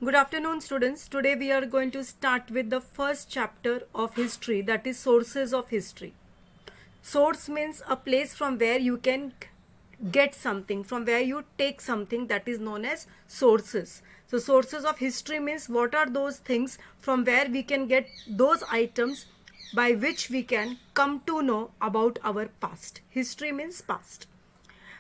Good afternoon, students. Today we are going to start with the first chapter of history, that is sources of history. Source means a place from where you can get something, from where you take something, that is known as sources. So sources of history means what are those things from where we can get those items by which we can come to know about our past. History means past.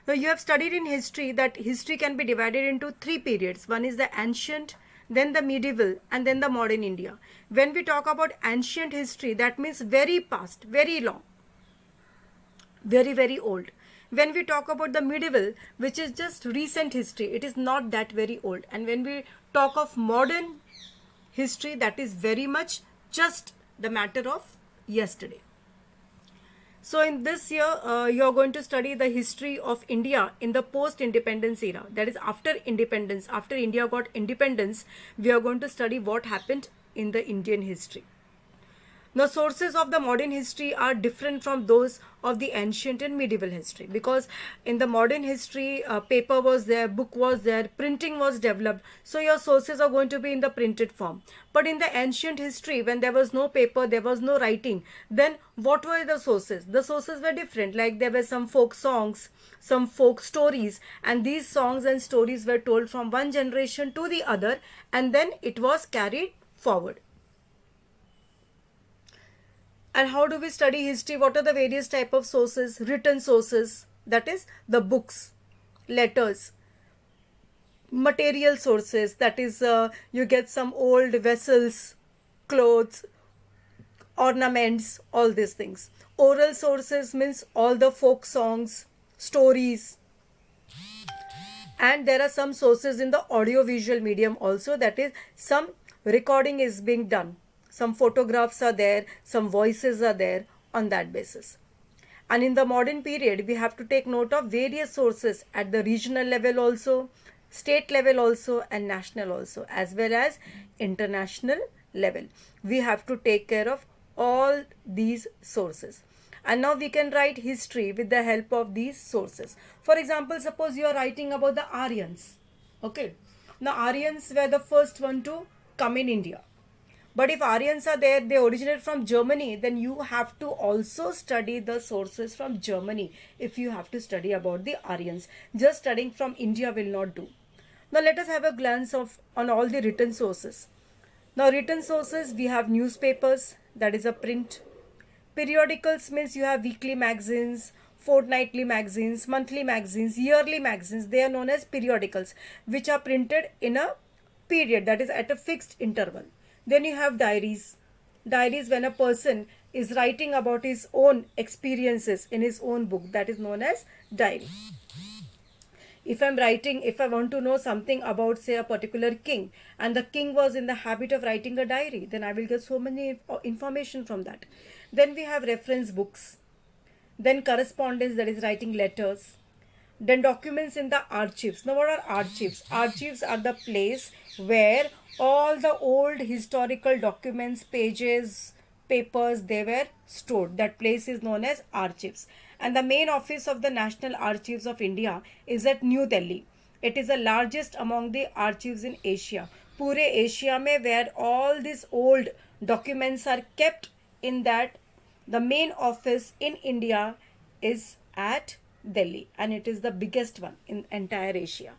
Now you have studied in history that history can be divided into three periods. One is the ancient, then the medieval, and then the modern India. When we talk about ancient history, that means very past, very long, very old. When we talk about the medieval, which is just recent history, it is not that very old. And when we talk of modern history, that is very much just the matter of yesterday. So in this year, you are going to study the history of India in the post-independence era. That is after independence, after India got independence, we are going to study what happened in the Indian history. The sources of the modern history are different from those of the ancient and medieval history, because in the modern history, paper was there, book was there, printing was developed. So your sources are going to be in the printed form. But in the ancient history, when there was no paper, there was no writing, then what were the sources? The sources were different. Like there were some folk songs, some folk stories, and these songs and stories were told from one generation to the other, and then it was carried forward. And how do we study history? What are the various type of sources? Written sources, that is the books, letters. Material sources, that is you get some old vessels, clothes, ornaments, all these things. Oral sources means all the folk songs, stories. And there are some sources in the audio-visual medium also, that is some recording is being done. Some photographs are there, some voices are there on that basis. And in the modern period, we have to take note of various sources at the regional level also, state level also, and national also, as well as international level. We have to take care of all these sources. And now we can write history with the help of these sources. For example, suppose you are writing about the Aryans. Okay. Now Aryans were the first one to come in India. But if Aryans are there, they originate from Germany, then you have to also study the sources from Germany if you have to study about the Aryans. Just studying from India will not do. Now let us have a glance on all the written sources. Now written sources, we have newspapers, that is a print. Periodicals means you have weekly magazines, fortnightly magazines, monthly magazines, yearly magazines. They are known as periodicals, which are printed in a period, that is at a fixed interval. Then you have diaries. Diaries, when a person is writing about his own experiences in his own book, that is known as diary. If I want to know something about, say, a particular king, and the king was in the habit of writing a diary, then I will get so many information from that. Then we have reference books. Then correspondence, that is writing letters. Then documents in the archives. Now what are archives? Archives are the place where all the old historical documents, pages, papers, they were stored. That place is known as archives. And the main office of the National Archives of India is at New Delhi. It is the largest among the archives in Asia. Pure Asia mein where all these old documents are kept, in that the main office in India is at Delhi, and it is the biggest one in entire Asia.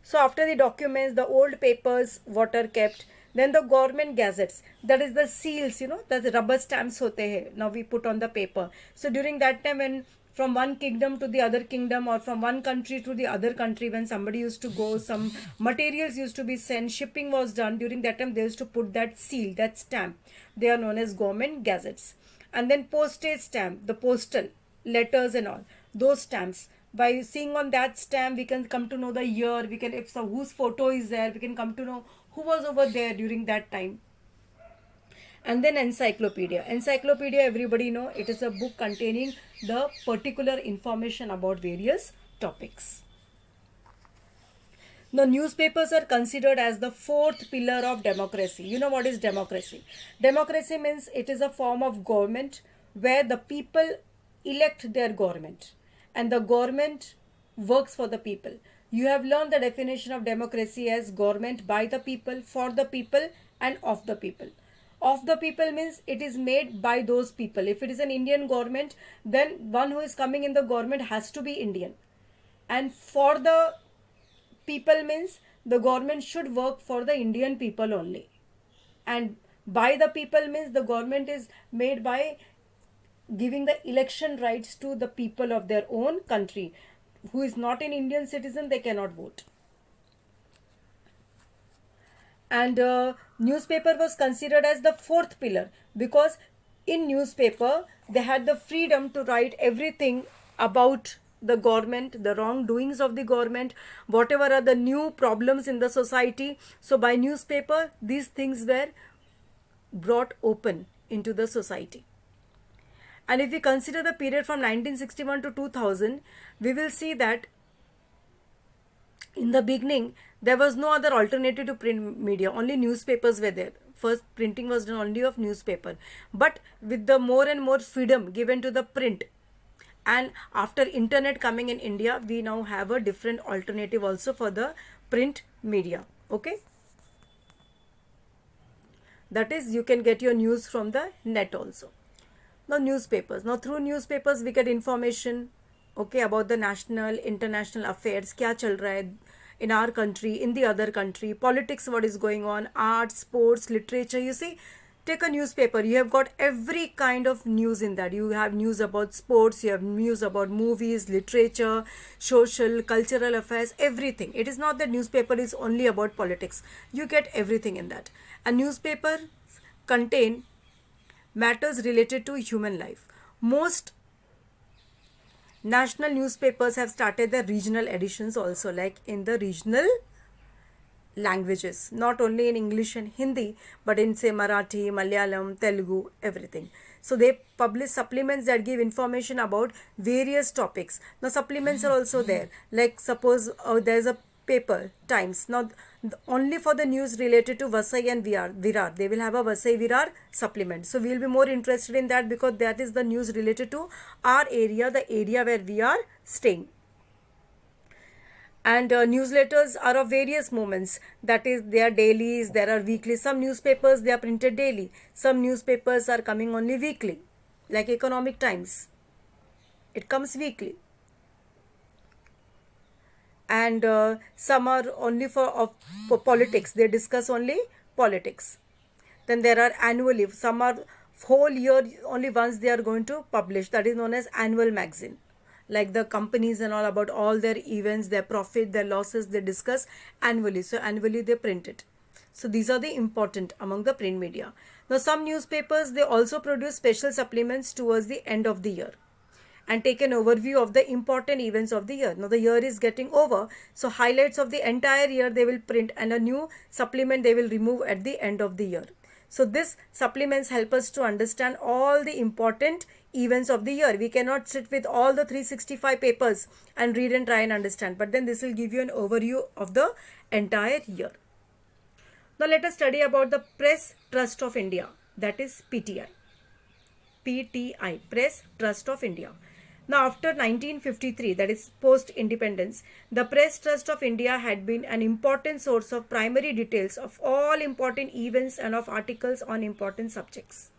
So after the documents, the old papers, what are kept, then the government gazettes, that is the seals, the rubber stamps hote hai. Now we put on the paper. So during that time, when from one kingdom to the other kingdom, or from one country to the other country, when somebody used to go, some materials used to be sent, shipping was done, during that time they used to put that seal, that stamp. They are known as government gazettes. And then postage stamp, the postal letters and all, those stamps. By seeing on that stamp, we can come to know the year. We can, if so, whose photo is there, we can come to know who was over there during that time. And then encyclopedia. Encyclopedia, everybody know, it is a book containing the particular information about various topics. The newspapers are considered as the fourth pillar of democracy. You know what is democracy? Democracy means it is a form of government where the people elect their government, and the government works for the people. You have learned the definition of democracy as government by the people, for the people, and of the people. Of the people means it is made by those people. If it is an Indian government, then one who is coming in the government has to be Indian. And for the people means the government should work for the Indian people only. And by the people means the government is made by giving the election rights to the people of their own country. Who is not an Indian citizen, they cannot vote. And newspaper was considered as the fourth pillar, because in newspaper they had the freedom to write everything about the government, the wrongdoings of the government, whatever are the new problems in the society. So by newspaper, these things were brought open into the society. And if we consider the period from 1961 to 2000, we will see that in the beginning, there was no other alternative to print media. Only newspapers were there. First, printing was done only of newspaper. But with the more and more freedom given to the print, and after internet coming in India, we now have a different alternative also for the print media. Okay? That is, you can get your news from the net also. Now newspapers. Now through newspapers we get information, okay, about the national, international affairs, kya chal raha hai in our country, in the other country, politics, what is going on, art, sports, literature. You see, take a newspaper, you have got every kind of news in that. You have news about sports, you have news about movies, literature, social, cultural affairs, everything. It is not that newspaper is only about politics. You get everything in that. A newspaper contain matters related to human life. Most national newspapers have started their regional editions also, like in the regional languages, not only in English and Hindi, but in say Marathi, Malayalam, Telugu, everything. So they publish supplements that give information about various topics. Now supplements are also there, like suppose there's a paper, Times. Now only for the news related to Vasai and Virar, they will have a Vasai Virar supplement. So we will be more interested in that, because that is the news related to our area, the area where we are staying. And newsletters are of various moments. That is, there are dailies, there are weekly. Some newspapers, they are printed daily. Some newspapers are coming only weekly, like Economic Times. It comes weekly. And some are only for politics. They discuss only politics. Then there are annually. Some are whole year, only once they are going to publish. That is known as annual magazine. Like the companies and all, about all their events, their profit, their losses, they discuss annually. So annually they print it. So these are the important among the print media. Now some newspapers, they also produce special supplements towards the end of the year and take an overview of the important events of the year. Now the year is getting over, so highlights of the entire year they will print, and a new supplement they will remove at the end of the year. So this supplements help us to understand all the important events of the year. We cannot sit with all the 365 papers and read and try and understand, but then this will give you an overview of the entire year. Now let us study about the Press Trust of India, that is PTI. PTI, Press Trust of India. Now after 1953, that is post-independence, the Press Trust of India had been an important source of primary details of all important events and of articles on important subjects.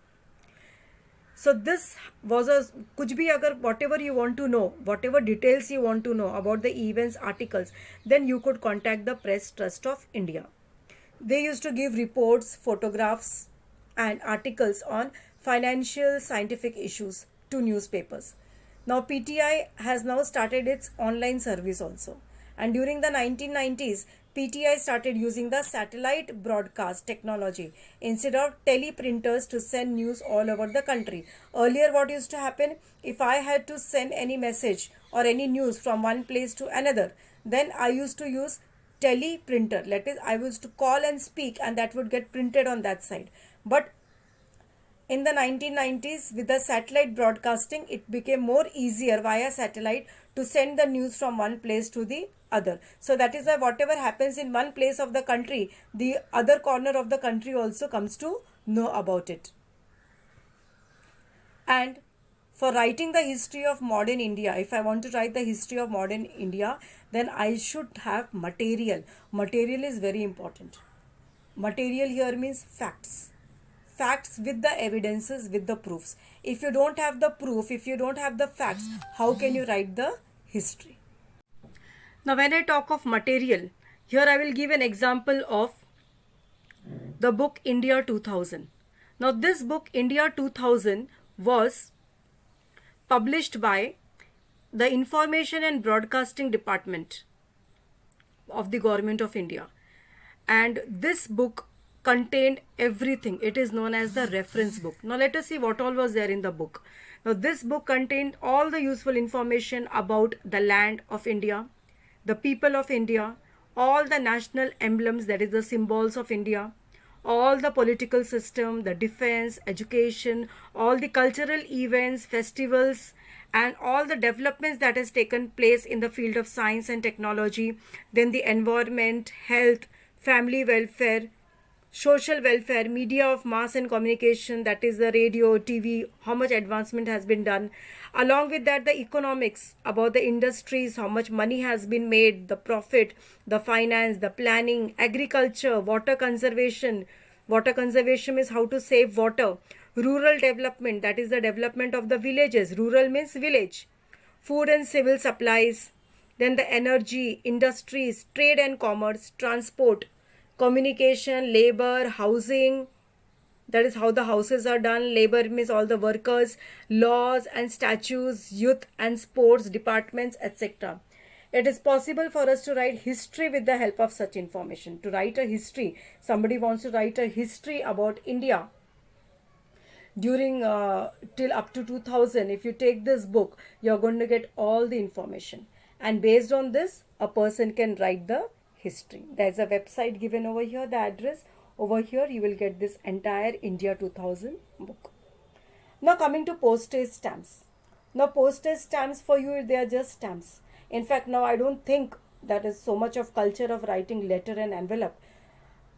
So this was a kuch bhi agar whatever you want to know, whatever details you want to know about the events, articles, then you could contact the Press Trust of India. They used to give reports, photographs and articles on financial, scientific issues to newspapers. Now PTI has now started its online service also. And during the 1990s, PTI started using the satellite broadcast technology instead of teleprinters to send news all over the country. Earlier what used to happen, if I had to send any message or any news from one place to another, then I used to use teleprinter. That is, I used to call and speak, and that would get printed on that side. But in the 1990s, with the satellite broadcasting, it became more easier via satellite to send the news from one place to the other. So that is why whatever happens in one place of the country, the other corner of the country also comes to know about it. And For writing the history of modern India, if I want to write the history of modern India, then I should have material. Material is very important. Material here means facts. Facts with the evidences, with the proofs. If you don't have the proof, if you don't have the facts, how can you write the history? Now, when I talk of material, here I will give an example of the book India 2000. Now, this book India 2000 was published by the Information and Broadcasting Department of the Government of India. And this book contained everything. It is known as the reference book. Now let us see what all was there in the book. Now this book contained all the useful information about the land of India, the people of India, all the national emblems, that is the symbols of India, all the political system, the defense, education, all the cultural events, festivals, and all the developments that has taken place in the field of science and technology, then the environment, health, family welfare, social welfare, media of mass and communication, that is the radio, TV, how much advancement has been done. Along with that, the economics, about the industries, how much money has been made, the profit, the finance, the planning, agriculture, water conservation. Water conservation means how to save water. Rural development, that is the development of the villages. Rural means village. Food and civil supplies. Then the energy, industries, trade and commerce, transport, communication, labor, housing, that is how the houses are done. Labor means all the workers, laws and statutes, youth and sports departments, etc. It is possible for us to write history with the help of such information. To write a history, somebody wants to write a history about India during till up to 2000, if you take this book, you're going to get all the information. And based on this, a person can write the history. There's a website given over here, the address. Over here, you will get this entire India 2000 book. Now coming to postage stamps. Now postage stamps for you, they are just stamps. In fact, now I don't think that is so much of culture of writing letter and envelope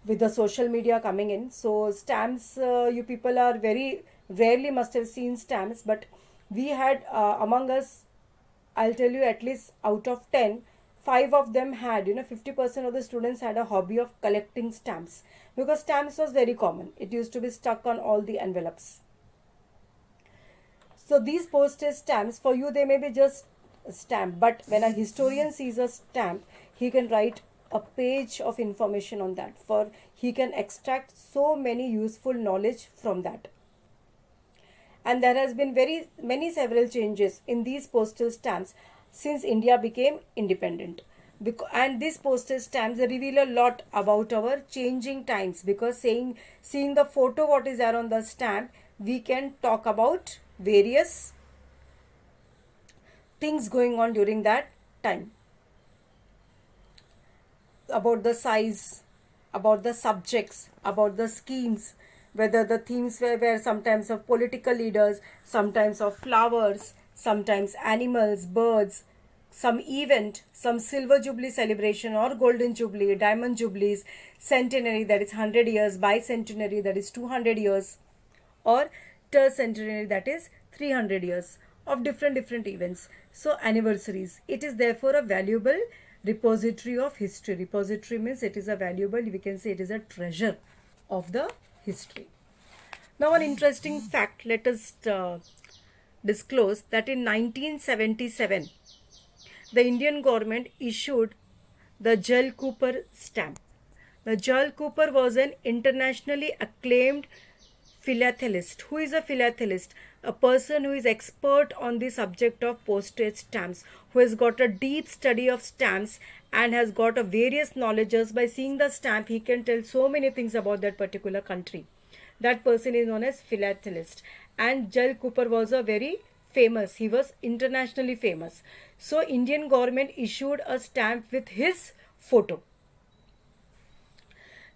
with the social media coming in. So stamps, you people are very rarely must have seen stamps, but we had among us, I'll tell you, at least out of 10, 5 of them had, 50% of the students had a hobby of collecting stamps, because stamps was very common. It used to be stuck on all the envelopes. So these postage stamps, for you, they may be just a stamp, but when a historian sees a stamp, he can write a page of information on that, for he can extract so many useful knowledge from that. And there has been several changes in these postal stamps since India became independent. And these postage stamps, they reveal a lot about our changing times, because seeing the photo what is there on the stamp, we can talk about various things going on during that time. About the size, about the subjects, about the schemes, whether the themes were sometimes of political leaders, sometimes of flowers, sometimes animals, birds, some event, some silver jubilee celebration or golden jubilee, diamond jubilees, centenary, that is 100 years, bicentenary, that is 200 years, or tercentenary, that is 300 years of different events. So anniversaries. It is therefore a valuable repository of history. Repository means it is a valuable, we can say it is a treasure of the history. Now one interesting fact, let us disclose that in 1977, the Indian government issued the Jal Cooper stamp. The Jal Cooper was an internationally acclaimed philatelist. Who is a philatelist? A person who is expert on the subject of postage stamps, who has got a deep study of stamps and has got a various knowledges. By seeing the stamp, he can tell so many things about that particular country. That person is known as philatelist. And Jal Cooper was a very famous, he was internationally famous. So Indian government issued a stamp with his photo.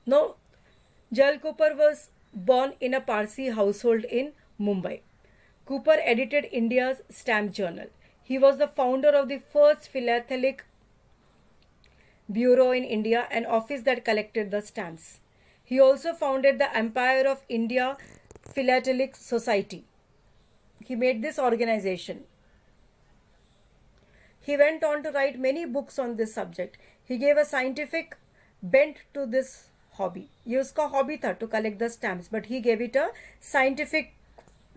Now, Jal Cooper was born in a Parsi household in Mumbai. Cooper edited India's stamp journal. He was the founder of the first philatelic bureau in India, an office that collected the stamps. He also founded the Empire of India Philatelic Society. He made this organization. He went on to write many books on this subject. He gave a scientific bent to this hobby. ये उसका hobby था to collect the stamps, but he gave it a scientific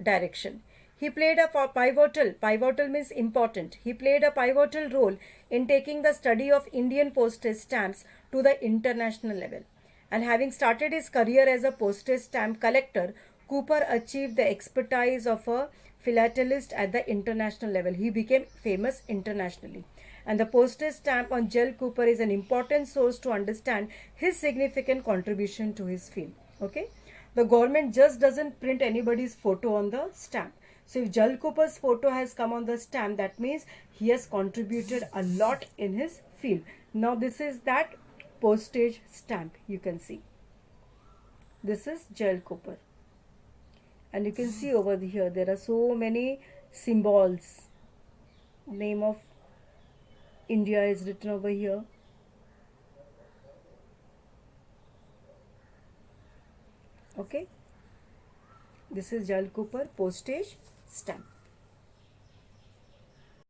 direction. He played a pivotal means important. He played a pivotal role in taking the study of Indian postage stamps to the international level. And having started his career as a postage stamp collector, Cooper achieved the expertise of a philatelist at the international level. He became famous internationally. And the postage stamp on Jell Cooper is an important source to understand his significant contribution to his field. Okay. The government just doesn't print anybody's photo on the stamp. So if Jell Cooper's photo has come on the stamp, that means he has contributed a lot in his field. Now this is that postage stamp, you can see. This is Jell Cooper. And you can see over here, there are so many symbols. Name of India is written over here. Okay. This is Jell Cooper postage stamp.